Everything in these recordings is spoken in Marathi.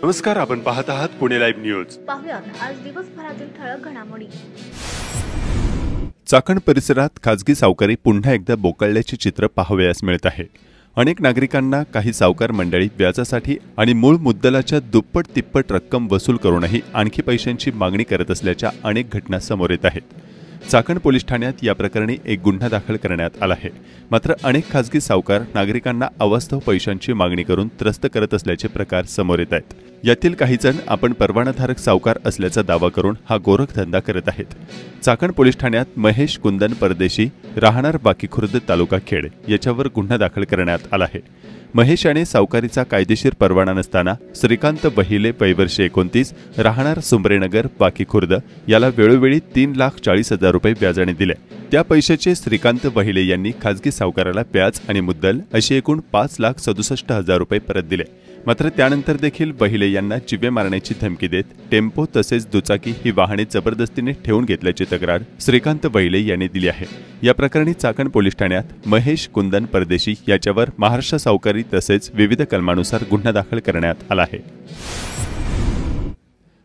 नमस्कार, आपण पाहत आहात पुणे लाईव्ह न्यूज. पाहुयात आज दिवसभरातील ठळक घडामोडी. चाकण परिसरात खासगी सावकारी पुन्हा एकदा बोकळल्याचे चित्र पाहावयास मिळत आहे. अनेक नागरिकांना काही सावकार मंडळी व्याजासाठी आणि मूळ मुद्दलाच्या दुप्पट तिप्पट रक्कम वसूल करूनही आणखी पैशांची मागणी करत असल्याच्या अनेक घटना समोर येत आहेत. चाकण पोलीस ठाण्यात या प्रकरणी एक गुन्हा दाखल करण्यात आला आहे. मात्र अनेक खासगी सावकार नागरिकांना अवास्तव पैशांची मागणी करून त्रस्त करत असल्याचे प्रकार समोर येत आहेत. यातील काही जण आपण परवानाधारक सावकार असल्याचा दावा करून हा गोरखधंदा करत आहेत. चाकण पोलीस ठाण्यात महेश कुंदन परदेशी, राहणार बाकीखुर्द, तालुका खेड याच्यावर गुन्हा दाखल करण्यात आला आहे. महेश याने सावकारीचा कायदेशीर परवाना नसताना श्रीकांत वहिले, वय वर्ष 29, राहणार सुंबरेनगर, बाकीखुर्द याला वेळोवेळी 3,40,000 रुपये व्याजाने दिले. त्या पैशाचे श्रीकांत वहिले यांनी खासगी सावकाराला व्याज आणि मुद्दल अशी एकूण 5,67,000 रुपये परत दिले. मात्र त्यानंतर देखील वहिले यांना जीवे मारण्याची धमकी देत टेम्पो तसेच दुचाकी ही वाहने जबरदस्तीने ठेवून घेतल्याची तक्रार श्रीकांत वहिले यांनी दिली आहे. या प्रकरणी चाकण पोलीस ठाण्यात महेश कुंदन परदेशी याच्यावर महाराष्ट्र सावकारी तसेच विविध कलमानुसार गुन्हा दाखल करण्यात आला आहे.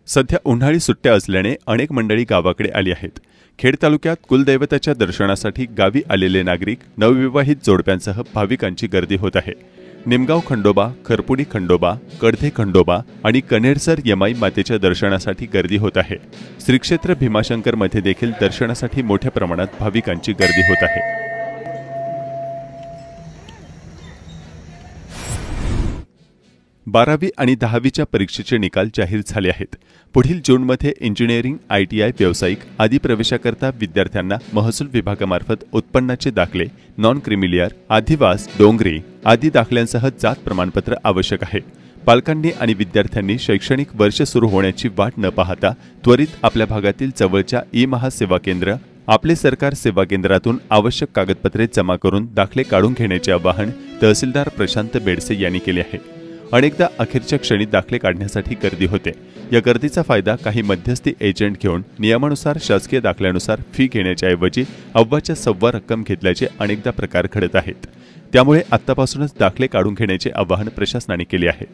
सध्या उन्हाळी सुट्ट्या असल्याने अनेक मंडळी गावाकडे आली आहेत. खेड तालुक्यात कुलदैवताच्या दर्शनासाठी गावी आलेले नागरिक, नवविवाहित जोडप्यांसह भाविकांची गर्दी होत आहे. निमगाव खंडोबा, खरपुडी खंडोबा, कडधे खंडोबा आणि कनेरसर यमाई मातेच्या दर्शनासाठी गर्दी होत आहे. श्रीक्षेत्र भीमाशंकर मध्ये देखील दर्शनासाठी मोठ्या प्रमाणात भाविकांची गर्दी होत आहे. 12वी आणि 10वीच्या परीक्षेचे निकाल जाहीर झाले आहेत. पुढील जूनमध्ये इंजिनिअरिंग, ITI, व्यावसायिक आदी प्रवेशाकरता विद्यार्थ्यांना महसूल विभागामार्फत उत्पन्नाचे दाखले, नॉन क्रिमिलियर, आदिवास, डोंगरी आदी दाखल्यांसह जात प्रमाणपत्र आवश्यक आहे. पालकांनी आणि विद्यार्थ्यांनी शैक्षणिक वर्ष सुरू होण्याची वाट न पाहता त्वरित आपल्या भागातील जवळच्या ई-महा सेवा केंद्र, आपले सरकार सेवा केंद्रातून आवश्यक कागदपत्रे जमा करून दाखले काढून घेण्याचे आवाहन तहसीलदार प्रशांत बेडसे यांनी केले आहे. अनेकदा अखेरच्या क्षणी दाखले काढण्यासाठी गर्दी होते. या गर्दीचा फायदा काही मध्यस्थी एजंट घेऊन नियमानुसार शासकीय दाखल्यानुसार फी घेण्याच्या ऐवजी अव्वाच्या सव्वा रक्कम घेतल्याचे अनेकदा प्रकार घडत आहेत. त्यामुळे आत्तापासूनच दाखले काढून घेण्याचे आवाहन प्रशासनाने केले आहे.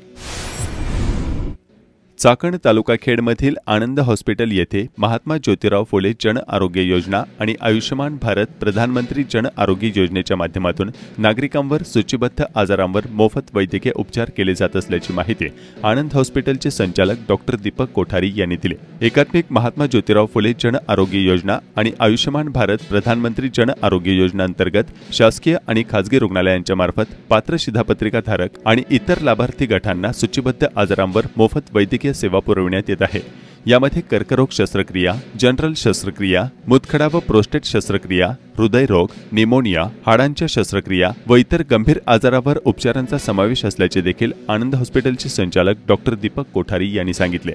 चाकण तालुका खेडमधील आनंद हॉस्पिटल येथे महात्मा ज्योतिराव फुले जन आरोग्य योजना आणि आयुष्यमान भारत प्रधानमंत्री जन आरोग्य योजनेच्या माध्यमातून नागरिकांवर सूचीबद्ध आजारांवर मोफत वैद्यकीय उपचार केले जात असल्याची माहिती आनंद हॉस्पिटलचे संचालक डॉक्टर दीपक कोठारी यांनी दिली. एकात्मिक महात्मा ज्योतिराव फुले जन आरोग्य योजना आणि आयुष्यमान भारत प्रधानमंत्री जन आरोग्य योजना अंतर्गत शासकीय आणि खासगी रुग्णालयांच्या मार्फत पात्र शिधापत्रिकाधारक आणि इतर लाभार्थी गटांना सूचीबद्ध आजारांवर मोफत वैद्यकीय सेवा पुरविण्यात येत आहे. यामध्ये कर्करोग शस्त्रक्रिया, जनरल शस्त्रक्रिया, मुतखडा व प्रोस्टेट शस्त्रक्रिया, हृदयरोग, निमोनिया, हाडांच्या शस्त्रक्रिया व इतर गंभीर आजारावर उपचारांचा समावेश असल्याचे देखील आनंद हॉस्पिटलचे संचालक डॉक्टर दीपक कोठारी यांनी सांगितले.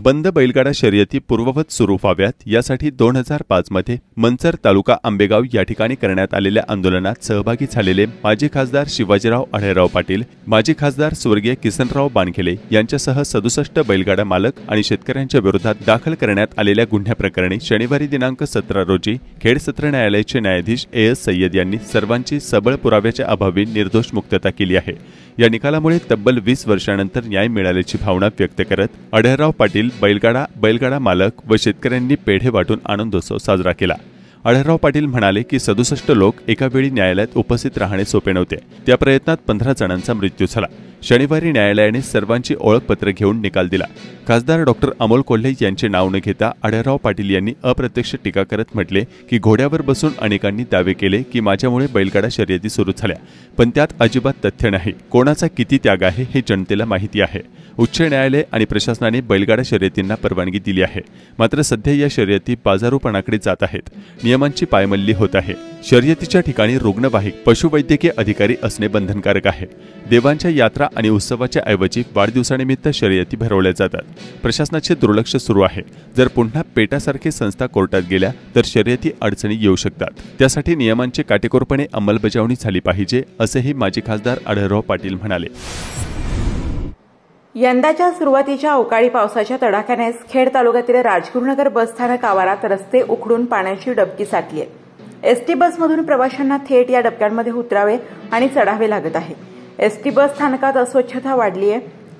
बंद बैलगाडा शर्यती पूर्ववत सुरू व्हाव्यात यासाठी 2005 मध्ये मंचर तालुका आंबेगाव या ठिकाणी करण्यात आलेल्या आंदोलनात सहभागी झालेले माजी खासदार शिवाजीराव अढळराव पाटील, माजी खासदार स्वर्गीय किसनराव बानखेले यांच्यासह 67 बैलगाडा मालक आणि शेतकऱ्यांच्या विरोधात दाखल करण्यात आलेल्या गुन्ह्याप्रकरणी शनिवारी दिनांक 17 रोजी खेड सत्र न्यायालयाचे न्यायाधीश AS सय्यद यांनी सर्वांची सबळ पुराव्याच्या अभावी निर्दोष मुक्तता केली आहे. या निकालामुळे तब्बल 20 वर्षांनंतर न्याय मिळाल्याची भावना व्यक्त करत अढळराव पाटील, बैलगाडा मालक व शेतकऱ्यांनी पेढे वाटून आनंदोत्सव साजरा केला. अढळराव पाटील म्हणाले की 67 लोक एका वेळी न्यायालयात उपस्थित राहणे सोपे नव्हते. त्या प्रयत्नात 15 जणांचा मृत्यू झाला. शनिवारी न्यायालयाने सर्वांची ओळखपत्र घेऊन निकाल दिला. खासदार डॉक्टर अमोल कोल्हे यांचे नाव न घेता अढळराव पाटील यांनी अप्रत्यक्ष टीका करत म्हटले की घोड्यावर बसून अनेकांनी दावे केले की माझ्यामुळे बैलगाडा शर्यती सुरू झाल्या, पण त्यात अजिबात तथ्य नाही. कोणाचा किती त्याग आहे हे जनतेला माहिती आहे. उच्च न्यायालय आणि प्रशासनाने बैलगाडा शर्यतींना परवानगी दिली आहे. मात्र सध्या या शर्यती बाजारूपणाकडे जात आहेत. नियमांची पायमल्ली होत आहे. शर्यतीच्या ठिकाणी रुग्णवाहिक पशुवैद्यकीय अधिकारी असणे बंधनकारक आहे. देवांच्या यात्रा आणि उत्सवाच्या ऐवजी वाढदिवसानिमित्त शर्यती भरवल्या जातात. प्रशासनाचे दुर्लक्ष सुरू आहे. जर पुन्हा पेटासारखी संस्था कोर्टात गेल्या तर शर्यती अडचणी येऊ शकतात. त्यासाठी नियमांची काटेकोरपणे अंमलबजावणी झाली पाहिजे, असेही माजी खासदार अढळराव पाटील म्हणाले. यंदाच्या सुरुवातीच्या अवकाळी पावसाच्या तडाख्याने खेड तालुक्यातील राजगुरुनगर बसस्थानक आवारात रस्ते उखडून पाण्याची डबकी साठली आहे. एसटी बसमधून प्रवाशांना थेट या डबक्यांमध्ये उतरावे आणि चढावे लागत आहे. एसटी बस स्थानकात अस्वच्छता वाढली आहे.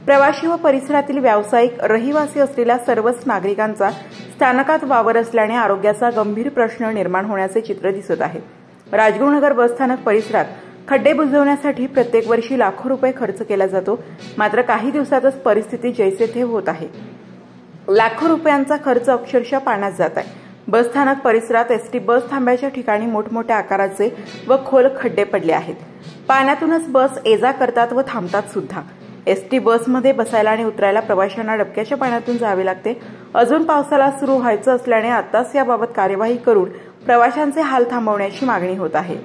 प्रवासी व परिसरातील व्यावसायिक रहिवासी असलेल्या सर्वच नागरिकांचा स्थानकात वावर असल्याने आरोग्याचा गंभीर प्रश्न निर्माण होण्याचे चित्र दिसत आहे। राजगुरुनगर बसस्थानक परिसरात खड्डे बुजवण्यासाठी प्रत्येक वर्षी लाखो रुपये खर्च केला जातो, मात्र काही दिवसातच परिस्थिती जैसे थे होत आहे। लाखो रुपयांचा खर्च अक्षरशः पाण्यात जात आहे। बसस्थानक परिसरात एसटी बस थांब्याच्या ठिकाणी मोठमोठ्या आकाराचे व खोल खड्डे पडले आहेत। पाण्यातूनच बस ये-जा करतात व थांबतात सुद्धा। एसटी बसमध्ये बसायला आणि उतरायला प्रवाशांना डबक्याच्या पाण्यातून जावे लागते। अजून पावसाला सुरू व्हायचं असल्याने आताच याबाबत कार्यवाही करून प्रवाशांचे हाल थांबवण्याची मागणी होत आहे।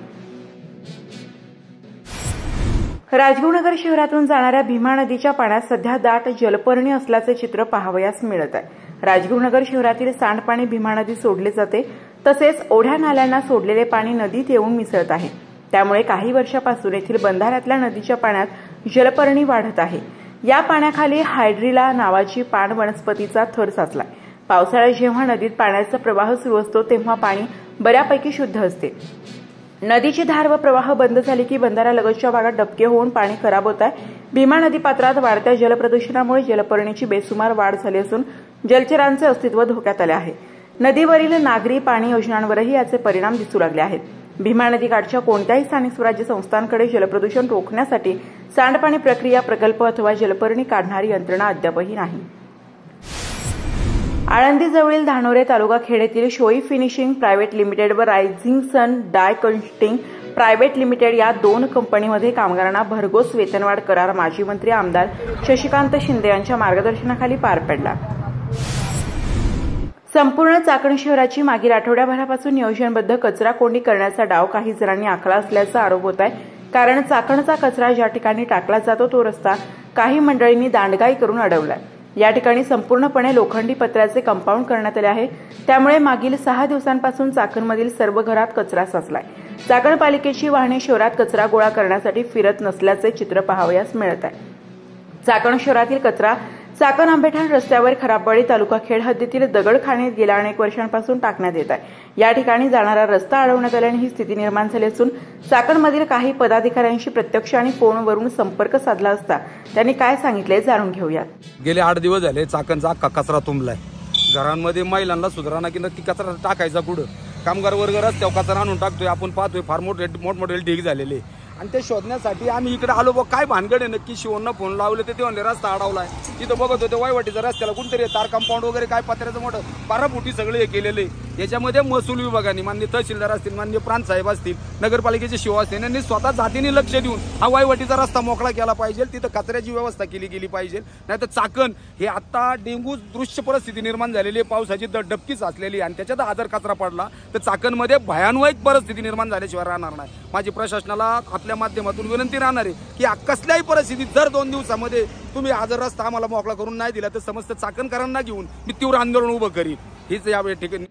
राजगुरुनगर शहरातून जाणाऱ्या भीमा नदीच्या पाण्यात सध्या दाट जलपर्णी असल्याचे चित्र पाहावयास मिळत आहे। राजगुरुनगर शहरातील सांडपाणी भीमा नदीत सोडले जाते, तसेच ओढ्या नाल्यांना सोडलेले पाणी नदीत येऊन मिसळत आहे। त्यामुळे काही वर्षापासून येथील बंधाऱ्यातल्या नदीच्या पाण्यात जलपर्णी वाढत आहे। या पाण्याखाली हायड्रिला नावाची पाण वनस्पतीचा थर साचलाय। पावसाळ्यात जेव्हा नदीत पाण्याचा प्रवाह सुरू असतो तेव्हा पाणी बऱ्यापैकी शुद्ध असते। नदीची धार व प्रवाह बंद झाली की बंधाऱ्यालगतच्या भागात डबके होऊन पाणी खराब होत आहे। भीमा नदी पात्रात वाढत्या जलप्रदूषणामुळे जलपर्णीची बेसुमार वाढ झाली असून जलचरांचे अस्तित्व धोक्यात आले आहे। नदीवरील नागरी पाणी योजनांवरही याचे परिणाम दिसू लागले आहेत। भीमा नदीकाठच्या कोणत्याही स्थानिक स्वराज्य संस्थांकडे जलप्रदूषण रोखण्यासाठी सांडपाणी प्रक्रिया प्रकल्प अथवा जलपर्णी काढणारी यंत्रणा अद्यापही नाही। आळंदीजवळील धानोरे तालुका खेड येथील शोई फिनिशिंग प्रायव्हेट लिमिटेड व रायझिंग सन डाय कन्स्टिंग प्रायव्हेट लिमिटेड या दोन कंपनीमध्ये कामगारांना भरघोस वेतनवाढ करार माजी मंत्री आमदार शशिकांत शिंदे यांच्या मार्गदर्शनाखाली पार पडला। संपूर्ण चाकण शहराची मागील आठवड्याभरापासून नियोजनबद्ध कचरा कोंडी करण्याचा डाव काही जणांनी आखला असल्याचा आरोप होत आहे। कारण चाकणचा कचरा ज्या ठिकाणी टाकला जातो तो रस्ता काही मंडळींनी दांडगाई करून अडवलाय। या ठिकाणी संपूर्णपणे लोखंडी पत्र्याचे कंपाऊंड करण्यात आले आहे। त्यामुळे मागील 6 दिवसांपासून चाकणमधील सर्व घरात कचरा साचलाय। चाकण पालिकेची वाहने शहरात कचरा गोळा करण्यासाठी फिरत नसल्याचे चित्र पाहावयास मिळत आहे। चाकण शहरातील कचरा चाकण आंबेठाण रस्त्यावर खराबवाडी तालुका खेड हद्दीतील दगडखाणीत गेल्या अनेक वर्षांपासून टाकण्यात येत आहे। या ठिकाणी जाणारा रस्ता अडवण्यात आल्याने ही स्थिती निर्माण झाली असून चाकणमधील काही पदाधिकाऱ्यांशी प्रत्यक्ष आणि फोनवरून संपर्क साधला असता त्यांनी काय सांगितले जाणून घेऊयात। गेले 8 दिवस झाले चाकणचा अख्खा कचरा तुंबलाय। घरांमध्ये महिलांना सुधारणा की नक्की कचरा टाकायचा कुठं? कामगार वर्ग रस्त्यावर कचरा आणून टाकतोय, आपण पाहतोय फार मोठमोठे ढीग झालेले। आणि ते शोधण्यासाठी आम्ही इकडे आलो, काय भानगड आहे नक्की? शिवणनं फोन लावले ते म्हणले रस्ता अडवलाय। तिथं बघत होते वायवाटीचा रस्त्याला कोणतरी तार कंपाऊंड वगैरे काय पत्र्याचं मोठं 12 फुटी सगळे हे केलेले। याच्यामध्ये महसूल विभागाने, माननीय तहसीलदार असतील, माननीय प्रांत साहेब असतील, नगरपालिकेचे शिव असतील, यांनी स्वतः जातीने लक्ष देऊन हा वायवाटीचा रस्ता मोकळा केला पाहिजे। तिथं कचऱ्याची व्यवस्था केली गेली पाहिजे। नाहीतर चाकण हे आता डेंग्यू दृश्य परिस्थिती निर्माण झालेली आहे। पावसाची डबकी साचलेली आणि त्याच्यात आजार कचरा पडला तर चाकणमध्ये भयानक परिस्थिती निर्माण झाल्याशिवाय राहणार नाही। माझी प्रशासनाला आपल्या माध्यमातून विनंती राहणार आहे की कसल्याही परिस्थितीत जर 2 दिवसामध्ये तुम्ही आज रस्ता आम्हाला मोकळा करून नाही दिला तर समस्त चाकणकरांना घेऊन मी तीव्र आंदोलन उभं करीन। हीच या ठिकाणी।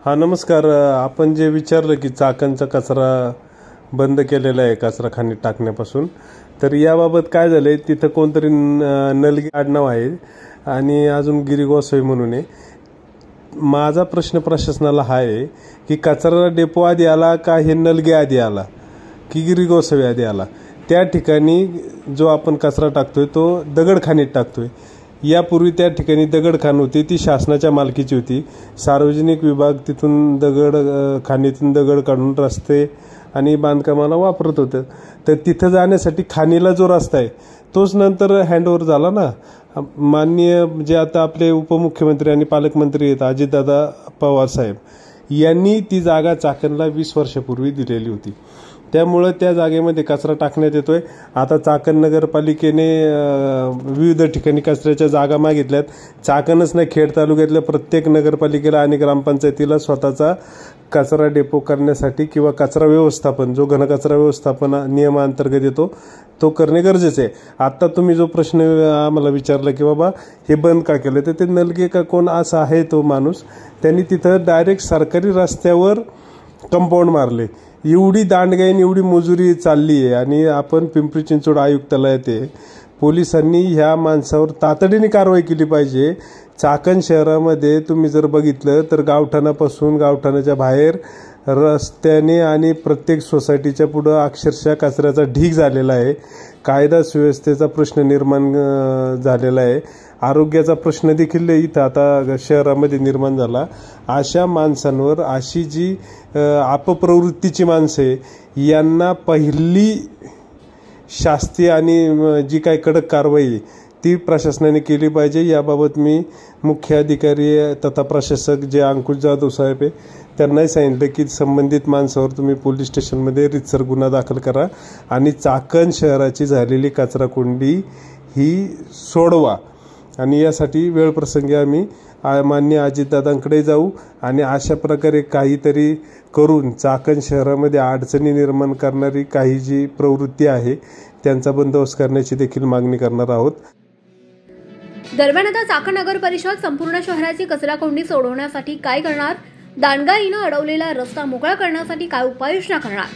हा नमस्कार। आपण जे विचारलं की चाकणचा कचरा बंद केलेला आहे कचराखानी टाकण्यापासून, तर याबाबत काय झालंय, तिथं कोणतरी नलगे आडनाव आहे आणि अजून गिरी गोसावी म्हणून आहे। माझा प्रश्न प्रशासनाला हा आहे की कचरा डेपो आधी आला का हे नलगे आधी आला की गिरी गोसावी आधी आला? त्या ठिकाणी जो आपण कचरा टाकतोय तो दगडखानीत टाकतोय। यापूर्वी त्या ठिकाणी दगडखान होती, ती शासनाच्या मालकीची होती। सार्वजनिक विभाग तिथून खाणीतून दगड काढून रस्ते आणि बांधकामाला वापरत होतं। तर तिथं जाण्यासाठी खाणीला जो रस्ता आहे तोच नंतर हँडओव्हर झाला ना। माननीय जे आता आपले उपमुख्यमंत्री आणि पालकमंत्री आहेत अजितदादा पवार साहेब, यांनी ती जागा चाकणला 20 वर्षापूर्वी दिलेली होती। त्यामुळे त्या जागेमध्ये कचरा टाकण्यात येतोय। आता चाकण नगरपालिकेने विविध ठिकाणी कचऱ्याच्या जागा मागितल्यात। चाकणच नाही, खेड तालुक्यातल्या प्रत्येक नगरपालिकेला आणि ग्रामपंचायतीला स्वतःचा कचरा डेपो करण्यासाठी किंवा कचरा व्यवस्थापन जो घनकचरा व्यवस्थापन नियमांतर्गत येतो तो करणे गरजेचे आहे। आता तुम्ही जो प्रश्न आम्हाला विचारला की बाबा हे बंद का केलं, तर ते नलगे का कोण असा आहे तो माणूस, त्यांनी तिथं डायरेक्ट सरकारी रस्त्यावर कंपाऊंड मारले। एवढी दांडगाईन एवढी मजुरी चालली आहे आणि आपण पिंपरी चिंचवड आयुक्तालयात आहे, पोलिसांनी ह्या माणसावर तातडीने कारवाई केली पाहिजे। चाकण शहरामध्ये तुम्ही जर बघितलं तर गावठाणापासून गावठाणाच्या बाहेर रस्त्याने आणि प्रत्येक सोसायटीच्या पुढं अक्षरशः कचऱ्याचा ढीग झालेला आहे. कायदा सुव्यवस्थेचा प्रश्न निर्माण झालेला आहे. आरोग्याचा प्रश्न देखील इथं आता शहरामध्ये निर्माण झाला. अशा माणसांवर, अशी जी अपप्रवृत्तीची माणसं आहे यांना पहिली शास्ती आणि जी काही कडक कारवाई ती प्रशासनाने केली पाहिजे. याबाबत मी मुख्य अधिकारी तथा प्रशासक जे अंकुश जाधव साहेब आहे त्यांनाही सांगितलं की संबंधित माणसावर तुम्ही पोलीस स्टेशनमध्ये रीतसर गुन्हा दाखल करा आणि चाकण शहराची झालेली कचराकुंडी ही सोडवा. आणि यासाठी वेळप्रसंगी आम्ही माननीय अजितदादांकडे जाऊ आणि अशा प्रकारे काहीतरी करून चाकण शहरामध्ये अडचणी निर्माण करणारी काही जी प्रवृत्ती आहे त्यांचा बंदोबस्त करण्याची देखील मागणी करणार आहोत. दरम्यान आता चाकण नगर परिषद संपूर्ण शहराची कचराकोंडी सोडवण्यासाठी काय करणार? दांडगाईनं अडवलेला रस्ता मोकळा करण्यासाठी काय उपाययोजना करणार?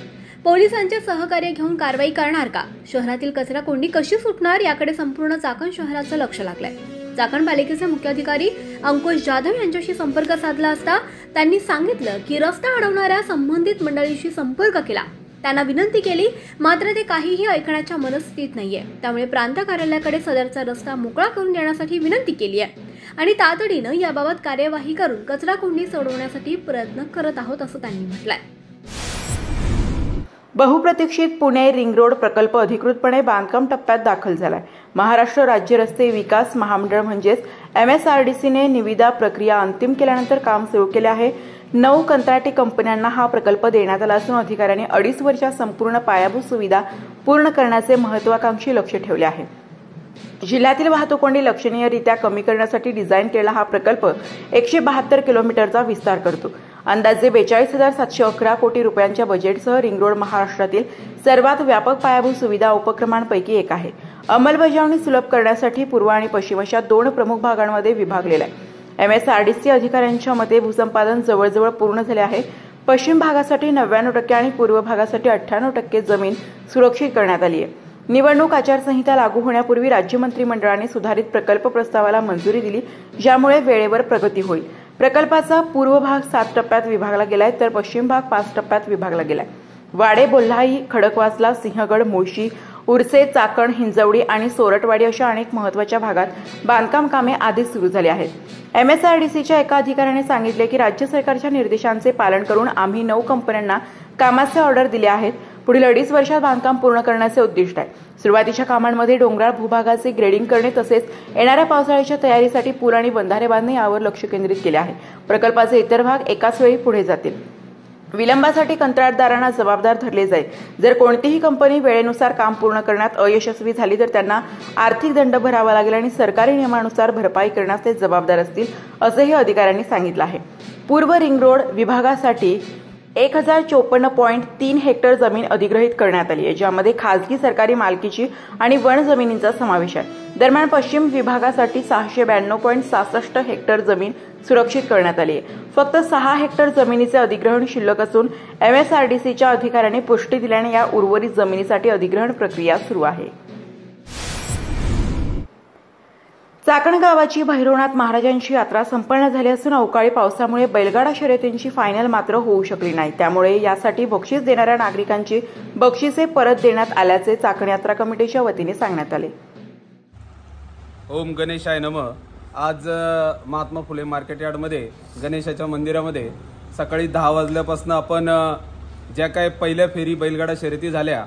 पोलिसांचे सहकार्य घेऊन कारवाई करणार का? शहरातील कचराकोंडी कशी सुटणार याकडे संपूर्ण चाकण शहराचं लक्ष लागलंय. चाकण पालिकेचे मुख्य अधिकारी अंकुश जाधव यांच्याशी संपर्क साधला असता त्यांनी सांगितलं की रस्ता अडवणाऱ्या संबंधित मंडळीशी संपर्क केला, त्यांना विनंती केली, मात्र ते काहीही ऐकण्याच्या मनस्थितीत नाहीये. त्यामुळे प्रांत कार्यालयाकडे सदरचा रस्ता मोकळा करून देण्यासाठी विनंती केली आहे आणि तातडीनं याबाबत कार्यवाही करून कचराकोंडी सोडवण्यासाठी प्रयत्न करत आहोत असं त्यांनी म्हटलंय. बहुप्रतीक्षित पुणे रिंग रोड प्रकल्प अधिकृतपणे बांधकाम टप्प्यात दाखल झालाय. महाराष्ट्र राज्य रस्ते विकास महामंडळ म्हणजेच MSRDCने निविदा प्रक्रिया अंतिम केल्यानंतर काम सुरू केले आहे. 9 कंत्राटी कंपन्यांना हा प्रकल्प देण्यात आला असून अधिकाऱ्यांनी 2.5 वर्षात संपूर्ण पायाभूत सुविधा पूर्ण करण्याचे महत्त्वाकांक्षी लक्ष्य ठेवले आहे. जिल्ह्यातील वाहतूक लक्षणीयरित्या कमी करण्यासाठी डिझाईन केलेला हा प्रकल्प 172 किलोमीटरचा विस्तार करतो. अंदाजे 42,711 कोटी रुपयांच्या बजेटसह रिंग रोड महाराष्ट्रातील सर्वात व्यापक पायाभूत सुविधा उपक्रमांपैकी एक आहे. अंमलबजावणी सुलभ करण्यासाठी पूर्व आणि पश्चिम अशा 2 प्रमुख भागांमध्ये विभागलेला आहे. MSRDC अधिकाऱ्यांच्या मते भूसंपादन जवळजवळ पूर्ण झाले आहे. पश्चिम भागासाठी 99% आणि पूर्व भागासाठी 98% जमीन सुरक्षित करण्यात आली आहे. निवडणूक आचारसंहिता लागू होण्यापूर्वी राज्य मंत्रिमंडळाने सुधारित प्रकल्प प्रस्तावाला मंजुरी दिली, ज्यामुळे वेळेवर प्रगती होईल. प्रकल्पाचा पूर्व भाग 7 टप्प्यात विभागला गेलाय तर पश्चिम भाग 5 टप्प्यात विभागला गेलाय. वाडे, बोल्हाई, खडकवासला, सिंहगड, मुळशी, उरसे, चाकण, हिंजवडी आणि सोरटवाडी अशा अनेक महत्त्वाच्या भागात बांधकाम कामे आधीच सुरू झाली आहेत. MSRDCच्या एका अधिकाऱ्याने सांगितले की राज्य सरकारच्या निर्देशांचे पालन करून आम्ही 9 कंपन्यांना कामाचे ऑर्डर दिले आहेत. पुढील 2.5 वर्षात बांधकाम पूर्ण करण्याचे उद्दिष्ट आहे. सुरुवातीच्या कामांमध्ये डोंगराळ भूभागाचे ग्रेडिंग करणे तसेच येणाऱ्या पावसाळ्याच्या तयारीसाठी पूल आणि बंधारे बांधणे यावर लक्ष केंद्रित केले आहे. प्रकल्पाचे इतर भाग एकाच वेळी पुढे जातील. विलंबासाठी कंत्राटदारांना जबाबदार धरले जाईल. जर कोणतीही कंपनी वेळेनुसार काम पूर्ण करण्यात अयशस्वी झाली तर त्यांना आर्थिक दंड भरावा लागेल आणि सरकारी नियमानुसार भरपाई करण्यास ते जबाबदार असतील, असंही अधिकाऱ्यांनी सांगितलं आहे. पूर्व रिंग रोड विभागासाठी 1054.3 हेक्टर जमीन अधिग्रहित करण्यात आली आहे, ज्यामध्ये खासगी सरकारी मालकीची आणि वन जमिनींचा समावेश आहे. दरम्यान पश्चिम विभागासाठी 692.66 हेक्टर जमीन सुरक्षित करण्यात आली आहे. फक्त 6 हेक्टर जमिनीचे अधिग्रहण शिल्लक असून MSRDCच्या अधिकाऱ्यांनी पुष्टी दिल्याने या उर्वरित जमिनीसाठी अधिग्रहण प्रक्रिया सुरू आहे. चाकण गावाची भैरवनाथ महाराजांची यात्रा संपन्न झाली असून अवकाळी पावसामुळे बैलगाडा शर्यतींची फायनल मात्र होऊ शकली नाही. त्यामुळे यासाठी बक्षीस देणाऱ्या नागरिकांची बक्षिसे परत देण्यात आल्याचे चाकण यात्रा कमिटीच्या वतीने सांगण्यात आले. ओम गणेशाय नमः. आज महात्मा फुले मार्केट यार्डमध्ये गणेशाच्या मंदिरामध्ये सकाळी 10 वाजल्यापासून आपण ज्या काही पहिल्या फेरी बैलगाडा शर्यती झाल्या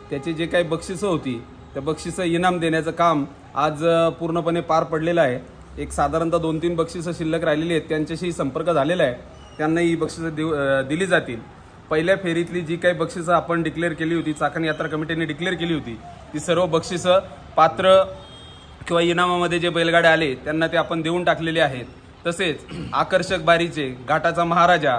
त्याची जे काही बक्षिसं होती त्या बक्षिसं इनाम देण्याचं काम आज पूर्णपणे पार पडलेलं आहे. एक साधारणतः 2-3 बक्षिसं शिल्लक राहिलेली आहेत, त्यांच्याशी संपर्क झालेला आहे. त्यांना ही बक्षिसं दिली जातील. पहिल्या फेरीतली जी काही बक्षिसं आपण डिक्लेअर केली होती, चाकण यात्रा कमिटीने डिक्लेअर केली होती, ती सर्व बक्षिसं पात्र किंवा इनामामध्ये जे बैलगाड्या आले त्यांना ते आपण देऊन टाकलेले आहेत. तसेच आकर्षक बारीचे, घाटाचा महाराजा,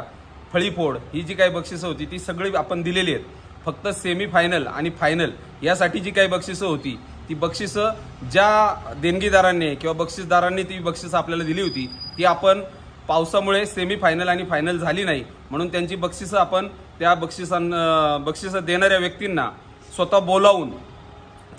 फळीफोड ही जी काही बक्षिसं होती ती सगळी आपण दिलेली आहेत. फक्त सेमी फायनल आणि फायनल यासाठी जी काही बक्षिसं होती ती बक्षिसं ज्या देणगीदारांनी किंवा बक्षीसदारांनी ती बक्षिसं आपल्याला दिली होती ती आपण पावसामुळे सेमी फायनल आणि फायनल झाली नाही म्हणून त्यांची बक्षिसं आपण त्या बक्षिसं देणाऱ्या व्यक्तींना स्वतः बोलावून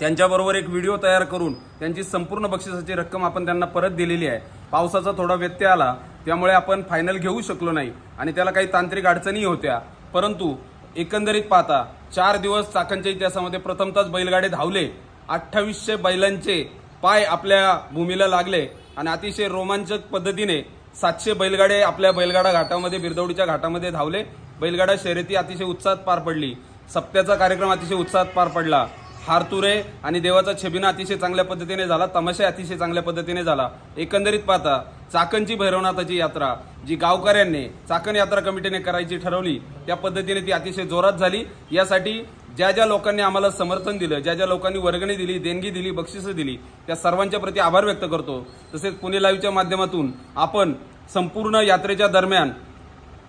त्यांच्याबरोबर एक व्हिडिओ तयार करून त्यांची संपूर्ण बक्षिसाची रक्कम आपण त्यांना परत दिलेली आहे. पावसाचा थोडा व्यत्यय आला त्यामुळे आपण फायनल घेऊ शकलो नाही आणि त्याला काही तांत्रिक अडचणी होत्या परंतु एकंदरीत पाहता 4 दिवस चाकणच्या इतिहासामध्ये प्रथमतःच बैलगाडे धावले. 2800 बैलांचे पाय आपल्या भूमीला लागले आणि अतिशय रोमांचक पद्धतीने 700 बैलगाडे आपल्या बैलगाडा घाटामध्ये बिरदवडीच्या घाटामध्ये धावले. बैलगाडा शर्यती अतिशय उत्साहात पार पडली. सप्त्याचा कार्यक्रम अतिशय उत्साहात पार पडला. हारतुरे आणि देवाचा छबिना अतिशय चांगल्या पद्धतीने झाला. तमाशा अतिशय चांगल्या पद्धतीने झाला. एकंदरीत पाहता चाकणची भैरवनाथाची यात्रा जी गावकऱ्यांनी चाकण यात्रा कमिटीने करायची ठरवली त्या पद्धतीने ती अतिशय जोरात झाली. यासाठी ज्या ज्या लोकांनी आम्हाला समर्थन दिलं, ज्या ज्या लोकांनी वर्गणी दिली, देणगी दिली, बक्षिसं दिली, त्या सर्वांच्या प्रति आभार व्यक्त करतो. तसेच पुणे लाईव्हच्या माध्यमातून आपण संपूर्ण यात्रेच्या दरम्यान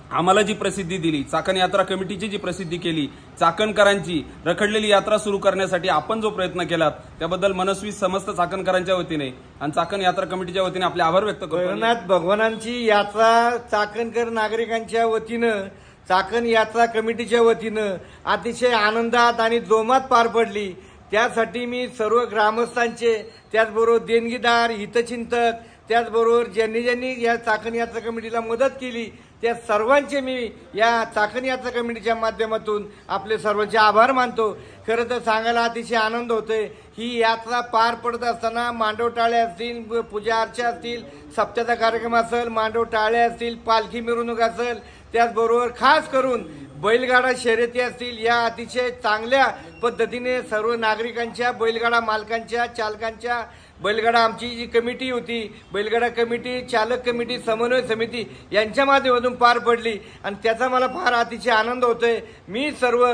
आम्हाला जी प्रसिद्धी दिली, चाकण यात्रा कमिटीची जी प्रसिद्धी केली, चाकणकरांची रखडलेली यात्रा सुरू करण्यासाठी आपण जो प्रयत्न केलात त्याबद्दल मनस्वी समस्त चाकणकरांच्या वतीने आणि चाकण यात्रा कमिटीच्या वतीने आपले आभार व्यक्त करतो. भैरवनाथ भगवानांची यात्रा चाकणकर नागरिकांच्या वतीनं, चाकण यात्रा कमिटीच्या वतीनं अतिशय आनंदात आणि जोमात पार पडली. त्यासाठी मी सर्व ग्रामस्थांचे, त्याचबरोबर देणगीदार, हितचिंतक, त्याचबरोबर ज्यांनी ज्यांनी या चाकण यात्रा कमिटीला मदत केली त्या सर्वांचे मी या चाकण यात्रा कमिटीच्या माध्यमातून आपले सर्वांचे आभार मानतो. खरं तर सांगायला अतिशय आनंद होतोय. ही यात्रा पार पडत असताना मांडव टाळे असतील, पूजा अर्चा असतील, सप्त्याचा कार्यक्रम असेल, मांडव टाळे असतील, पालखी मिरवणूक असेल, त्याचबरोबर खास करून बैलगाडा शर्यती असतील, या अतिशय चांगल्या पद्धतीने सर्व नागरिकांच्या, बैलगाडा मालकांच्या, चालकांच्या, बैलगाडा आमची जी कमिटी होती, बैलगाडा कमिटी, चालक कमिटी, समन्वय समिती यांच्या माध्यमातून पार पडली आणि त्याचा मला फार अतिशय आनंद होतोय. मी सर्व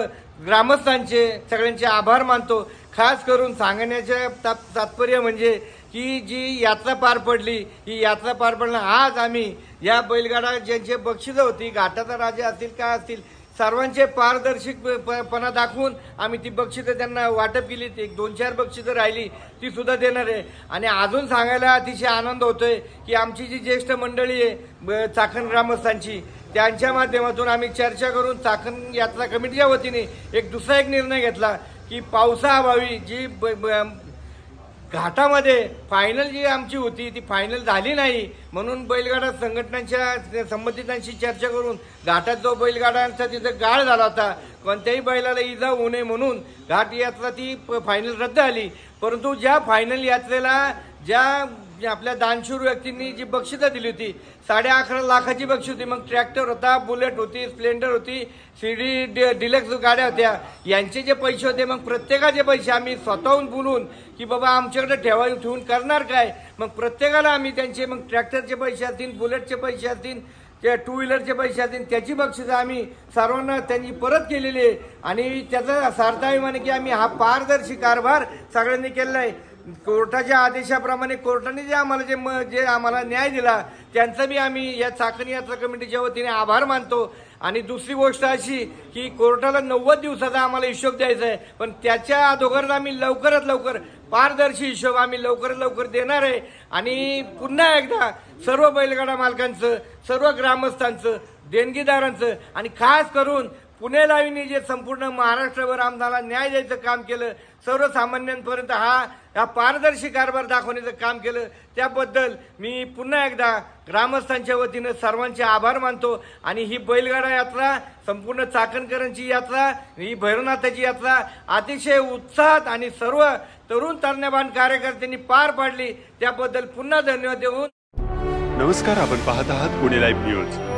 ग्रामस्थांचे सगळ्यांचे आभार मानतो. खास करून सांगण्याचे तात्पर्य म्हणजे की जी यात्रा पार पडली, ही यात्रा पार पडणं आज आम्ही या बैलगाडा ज्यांचे बक्षिसं होती, घाटाचा राजा असतील, काय असतील, सर्वांचे पारदर्शकपणा दाखवून आम्ही ती बक्षिसं त्यांना वाटप केली. एक 2-4 बक्षिसं राहिली ती सुद्धा देणार आहे. आणि अजून सांगायला अतिशय आनंद होतोय की आमची जी ज्येष्ठ मंडळी आहे चाकण ग्रामस्थांची, त्यांच्या माध्यमातून आम्ही चर्चा करून चाकण यात्रा कमिटीच्या वतीने एक दुसरा निर्णय घेतला की पावसाअभावी जी घाटामध्ये फायनल जी आमची होती ती फायनल झाली नाही, म्हणून बैलगाडा संघटनांच्या संबंधितांशी चर्चा करून घाटात जो बैलगाड्यांचा तिथं गाळ झाला होता, कोणत्याही बैलाला इजा होऊ नये म्हणून घाट यात्रा ती फायनल रद्द झाली. परंतु ज्या फायनल यात्रेला ज्या आपल्या दानशूर व्यक्तींनी जी बक्षिसं दिली होती, 11.5 लाखाची बक्षीस होती. मग ट्रॅक्टर होता, बुलेट होती, स्प्लेंडर होती, सीडी डिलक्स गाड्या होत्या, यांचे जे पैसे होते मग प्रत्येकाचे पैसे आम्ही स्वतःहून बोलून की बाबा आमच्याकडे ठेवून करणार काय, मग प्रत्येकाला आम्ही त्यांचे मग ट्रॅक्टरचे पैसे असतील, बुलेटचे पैसे असतील, त्या 2 व्हीलरचे पैसे असतील, त्याची बक्षिसं आम्ही सर्वांना त्यांनी परत केलेली आहे. आणि त्याचा सार्थाभिमान की आम्ही हा पारदर्शी कारभार सगळ्यांनी केलेला आहे. कोर्टाच्या आदेशाप्रमाणे कोर्टाने जे आम्हाला जे आम्हाला न्याय दिला त्यांचा बी आम्ही या चाकण यात्रा कमिटीच्या वतीने आभार मानतो. आणि दुसरी गोष्ट अशी की कोर्टाला 90 दिवसाचा आम्हाला हिशोब द्यायचा आहे, पण त्याच्या अगोदर आम्ही लवकरात लवकर पारदर्शी हिशोब आम्ही लवकरात लवकर देणार आहे. आणि पुन्हा एकदा सर्व बैलगाडा मालकांचं, सर्व ग्रामस्थांचं, देणगीदारांचं आणि खास करून पुणे लाईव्हने जे संपूर्ण महाराष्ट्रभर आम्हाला न्याय द्यायचं काम केलं, सर्वसामान्यांपर्यंत हा पारदर्शी कारभार दाखवण्याचं काम केलं, त्याबद्दल मी पुन्हा एकदा ग्रामस्थांच्या वतीनं सर्वांचे आभार मानतो. आणि ही बैलगाडा यात्रा, संपूर्ण चाकणकरांची यात्रा, ही भैरवनाथाची यात्रा अतिशय उत्साहात आणि सर्व तरुण तरुणबांध कार्यकर्त्यांनी पार पाडली, त्याबद्दल पुन्हा धन्यवाद देऊन नमस्कार. आपण पाहत आहात पुणे लाईव्ह न्यूज.